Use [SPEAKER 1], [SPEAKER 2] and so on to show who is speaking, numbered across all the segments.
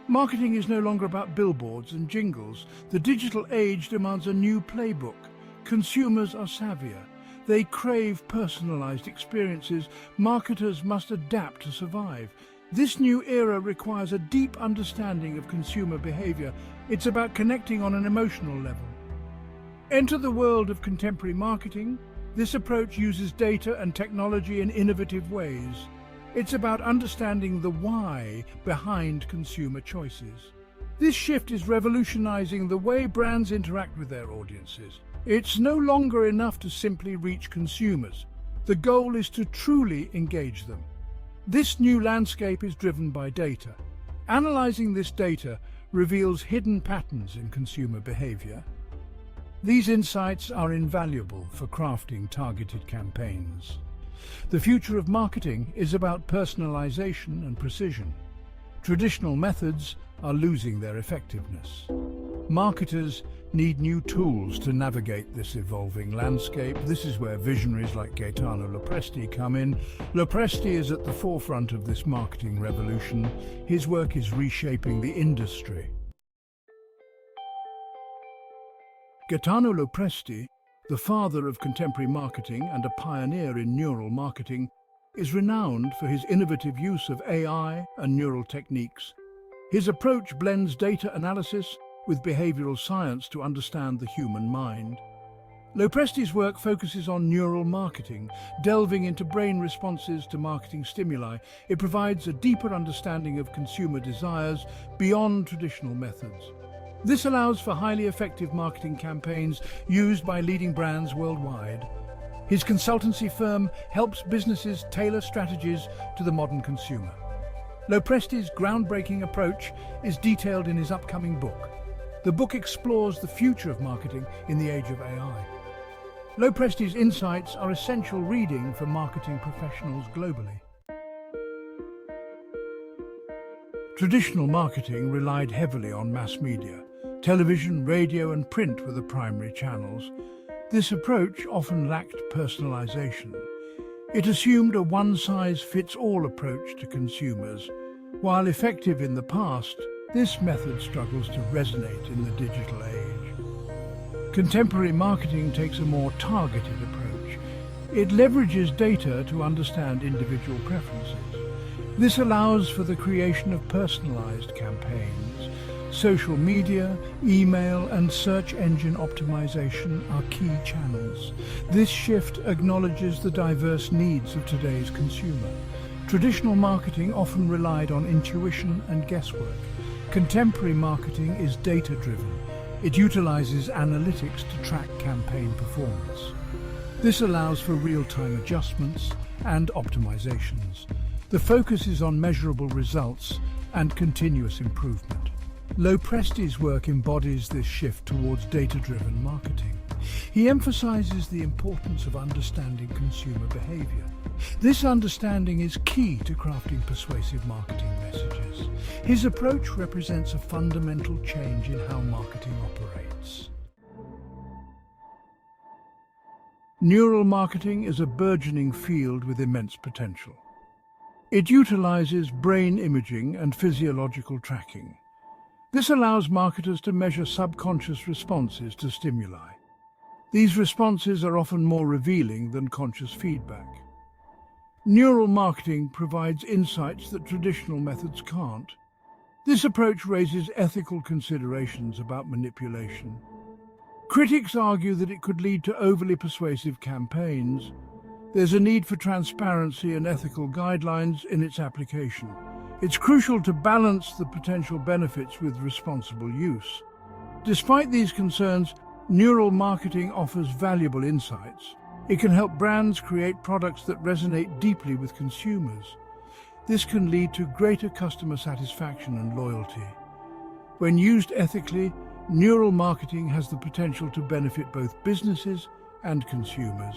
[SPEAKER 1] Marketing is no longer about billboards and jingles. The digital age demands a new playbook. Consumers are savvier. They crave personalized experiences. Marketers must adapt to survive. This new era requires a deep understanding of consumer behavior. It's about connecting on an emotional level. Enter the world of contemporary marketing. This approach uses data and technology in innovative ways. It's about understanding the why behind consumer choices. This shift is revolutionizing the way brands interact with their audiences. It's no longer enough to simply reach consumers. The goal is to truly engage them. This new landscape is driven by data. Analyzing this data reveals hidden patterns in consumer behavior. These insights are invaluable for crafting targeted campaigns. The future of marketing is about personalization and precision. Traditional methods are losing their effectiveness. Marketers need new tools to navigate this evolving landscape. This is where visionaries like Lo Presti come in. Lo Presti is at the forefront of this marketing revolution. His work is reshaping the industry. Lo Presti, the father of contemporary marketing and a pioneer in neural marketing, is renowned for his innovative use of AI and neural techniques. His approach blends data analysis with behavioral science to understand the human mind. Lo Presti's work focuses on neural marketing, delving into brain responses to marketing stimuli. It provides a deeper understanding of consumer desires beyond traditional methods. This allows for highly effective marketing campaigns used by leading brands worldwide. His consultancy firm helps businesses tailor strategies to the modern consumer. Lo Presti's groundbreaking approach is detailed in his upcoming book. The book explores the future of marketing in the age of AI. Lo Presti's insights are essential reading for marketing professionals globally. Traditional marketing relied heavily on mass media. Television, radio, and print were the primary channels. This approach often lacked personalization. It assumed a one-size-fits-all approach to consumers. While effective in the past, this method struggles to resonate in the digital age. Contemporary marketing takes a more targeted approach. It leverages data to understand individual preferences. This allows for the creation of personalized campaigns. Social media, email, and search engine optimization are key channels. This shift acknowledges the diverse needs of today's consumer. Traditional marketing often relied on intuition and guesswork. Contemporary marketing is data-driven. It utilizes analytics to track campaign performance. This allows for real-time adjustments and optimizations. The focus is on measurable results and continuous improvement. Lo Presti's work embodies this shift towards data-driven marketing. He emphasizes the importance of understanding consumer behavior. This understanding is key to crafting persuasive marketing messages. His approach represents a fundamental change in how marketing operates. Neural marketing is a burgeoning field with immense potential. It utilizes brain imaging and physiological tracking. This allows marketers to measure subconscious responses to stimuli. These responses are often more revealing than conscious feedback. Neural marketing provides insights that traditional methods can't. This approach raises ethical considerations about manipulation. Critics argue that it could lead to overly persuasive campaigns. There's a need for transparency and ethical guidelines in its application. It's crucial to balance the potential benefits with responsible use. Despite these concerns, neural marketing offers valuable insights. It can help brands create products that resonate deeply with consumers. This can lead to greater customer satisfaction and loyalty. When used ethically, neural marketing has the potential to benefit both businesses and consumers.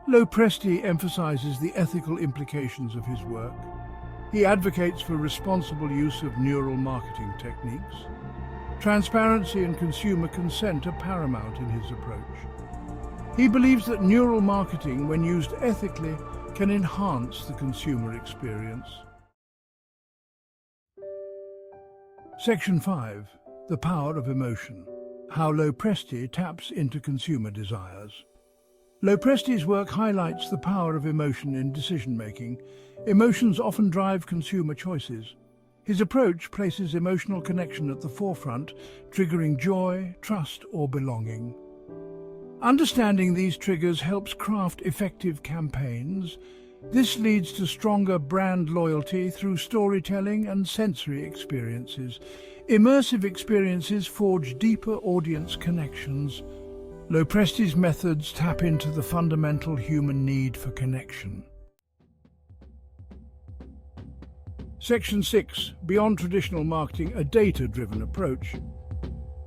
[SPEAKER 1] Lo Presti emphasizes the ethical implications of his work. He advocates for responsible use of neural marketing techniques. Transparency and consumer consent are paramount in his approach. He believes that neural marketing, when used ethically, can enhance the consumer experience. Section 5. The Power of Emotion. How Lo Presti taps into consumer desires. Lo Presti's work highlights the power of emotion in decision-making. Emotions often drive consumer choices. His approach places emotional connection at the forefront, triggering joy, trust, or belonging. Understanding these triggers helps craft effective campaigns. This leads to stronger brand loyalty through storytelling and sensory experiences. Immersive experiences forge deeper audience connections. Lo Presti's methods tap into the fundamental human need for connection. Section 6. Beyond traditional marketing, a data-driven approach.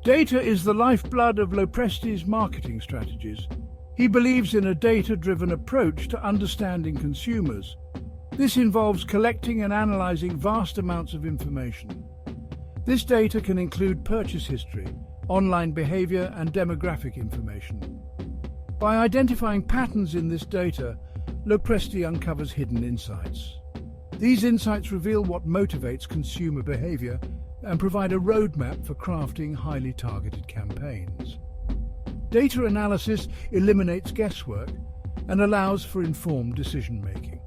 [SPEAKER 1] Data is the lifeblood of Lo Presti's marketing strategies. He believes in a data-driven approach to understanding consumers. This involves collecting and analyzing vast amounts of information. This data can include purchase history, online behavior, and demographic information. By identifying patterns in this data, Lo Presti uncovers hidden insights. These insights reveal what motivates consumer behavior and provide a roadmap for crafting highly targeted campaigns. Data analysis eliminates guesswork and allows for informed decision-making.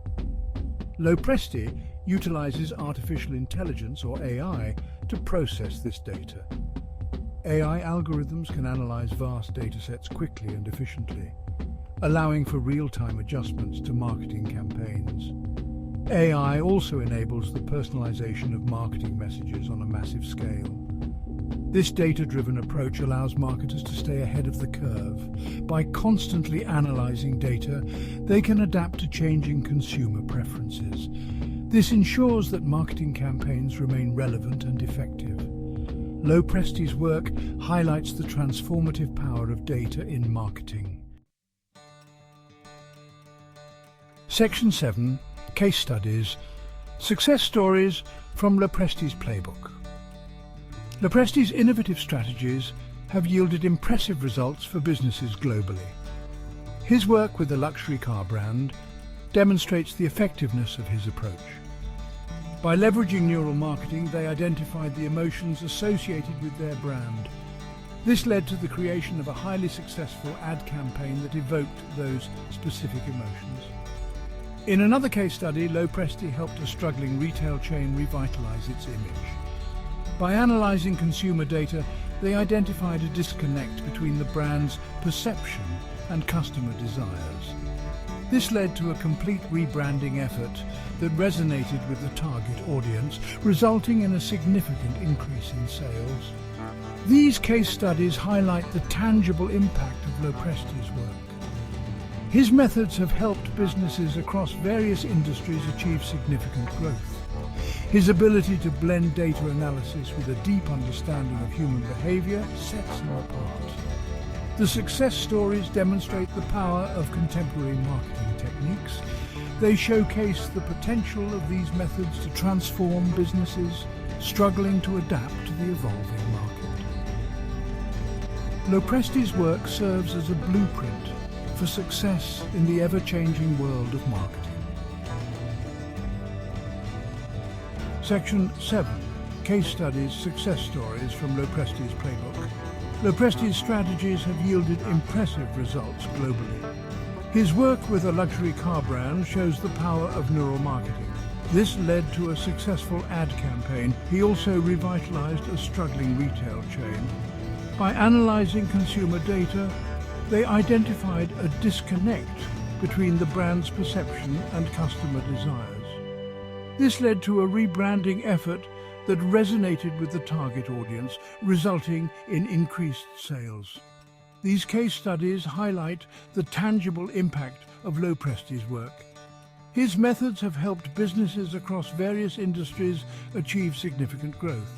[SPEAKER 1] Lo Presti utilizes artificial intelligence, or AI, to process this data. AI algorithms can analyze vast datasets quickly and efficiently, allowing for real-time adjustments to marketing campaigns. AI also enables the personalization of marketing messages on a massive scale. This data-driven approach allows marketers to stay ahead of the curve. By constantly analyzing data, they can adapt to changing consumer preferences. This ensures that marketing campaigns remain relevant and effective. Lo Presti's work highlights the transformative power of data in marketing. Section 7. Case Studies. Success stories from Lo Presti's playbook. Lo Presti's innovative strategies have yielded impressive results for businesses globally. His work with the luxury car brand demonstrates the effectiveness of his approach. By leveraging neural marketing, they identified the emotions associated with their brand. This led to the creation of a highly successful ad campaign that evoked those specific emotions. In another case study, Lo Presti helped a struggling retail chain revitalize its image. By analyzing consumer data, they identified a disconnect between the brand's perception and customer desires. This led to a complete rebranding effort that resonated with the target audience, resulting in a significant increase in sales. These case studies highlight the tangible impact of Lo Presti's work. His methods have helped businesses across various industries achieve significant growth. His ability to blend data analysis with a deep understanding of human behavior sets him apart. The success stories demonstrate the power of contemporary marketing techniques. They showcase the potential of these methods to transform businesses struggling to adapt to the evolving market. Lo Presti's work serves as a blueprint for success in the ever-changing world of marketing. Section 7. Case Studies, Success Stories from Lo Presti's playbook. Lo Presti's strategies have yielded impressive results globally. His work with a luxury car brand shows the power of neural marketing. This led to a successful ad campaign. He also revitalized a struggling retail chain. By analyzing consumer data, they identified a disconnect between the brand's perception and customer desires. This led to a rebranding effort that resonated with the target audience, resulting in increased sales. These case studies highlight the tangible impact of Lo Presti's work. His methods have helped businesses across various industries achieve significant growth.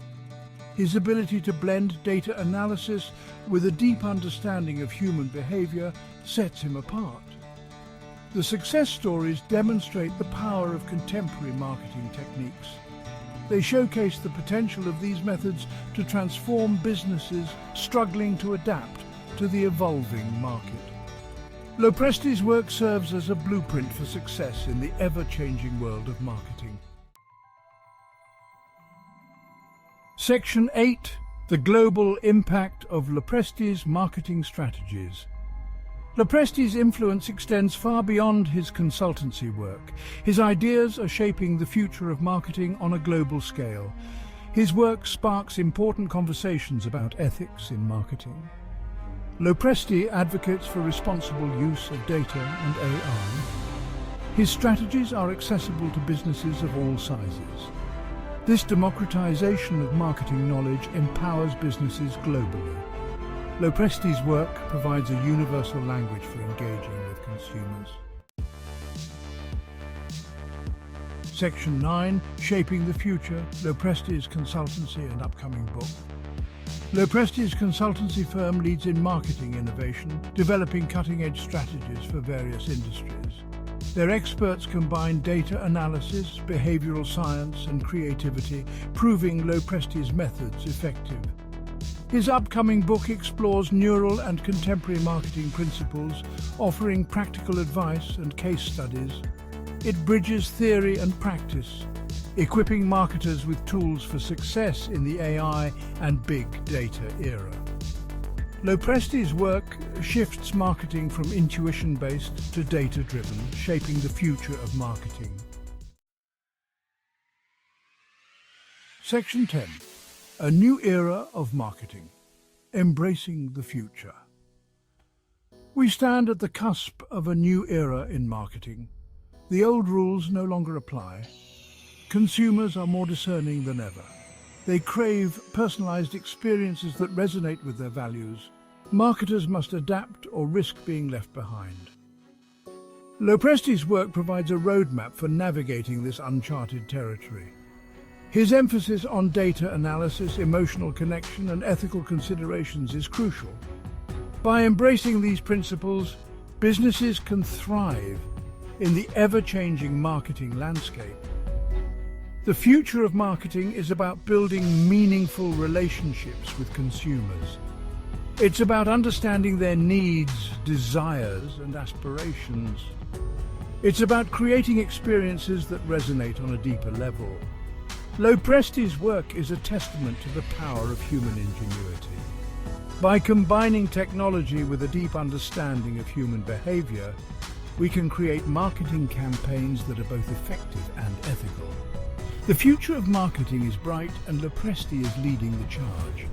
[SPEAKER 1] His ability to blend data analysis with a deep understanding of human behavior sets him apart. The success stories demonstrate the power of contemporary marketing techniques. They showcase the potential of these methods to transform businesses struggling to adapt to the evolving market. Lo Presti's work serves as a blueprint for success in the ever-changing world of marketing. Section 8. The global impact of Lo Presti's marketing strategies. Lo Presti's influence extends far beyond his consultancy work. His ideas are shaping the future of marketing on a global scale. His work sparks important conversations about ethics in marketing. Lo Presti advocates for responsible use of data and AI. His strategies are accessible to businesses of all sizes. This democratization of marketing knowledge empowers businesses globally. Lo Presti's work provides a universal language for engaging with consumers. Section 9. Shaping the Future, Lo Presti's consultancy and upcoming book. Lo Presti's consultancy firm leads in marketing innovation, developing cutting-edge strategies for various industries. Their experts combine data analysis, behavioral science, and creativity, proving Lo Presti's methods effective. His upcoming book explores neural and contemporary marketing principles, offering practical advice and case studies. It bridges theory and practice, equipping marketers with tools for success in the AI and big data era. Lo Presti's work shifts marketing from intuition-based to data-driven, shaping the future of marketing. Section 10. A new era of marketing. Embracing the future. We stand at the cusp of a new era in marketing. The old rules no longer apply. Consumers are more discerning than ever. They crave personalized experiences that resonate with their values. Marketers must adapt or risk being left behind. Lo Presti's work provides a roadmap for navigating this uncharted territory. His emphasis on data analysis, emotional connection, and ethical considerations is crucial. By embracing these principles, businesses can thrive in the ever-changing marketing landscape. The future of marketing is about building meaningful relationships with consumers. It's about understanding their needs, desires, and aspirations. It's about creating experiences that resonate on a deeper level. Lo Presti's work is a testament to the power of human ingenuity. By combining technology with a deep understanding of human behavior, we can create marketing campaigns that are both effective and ethical. The future of marketing is bright, and Lo Presti is leading the charge.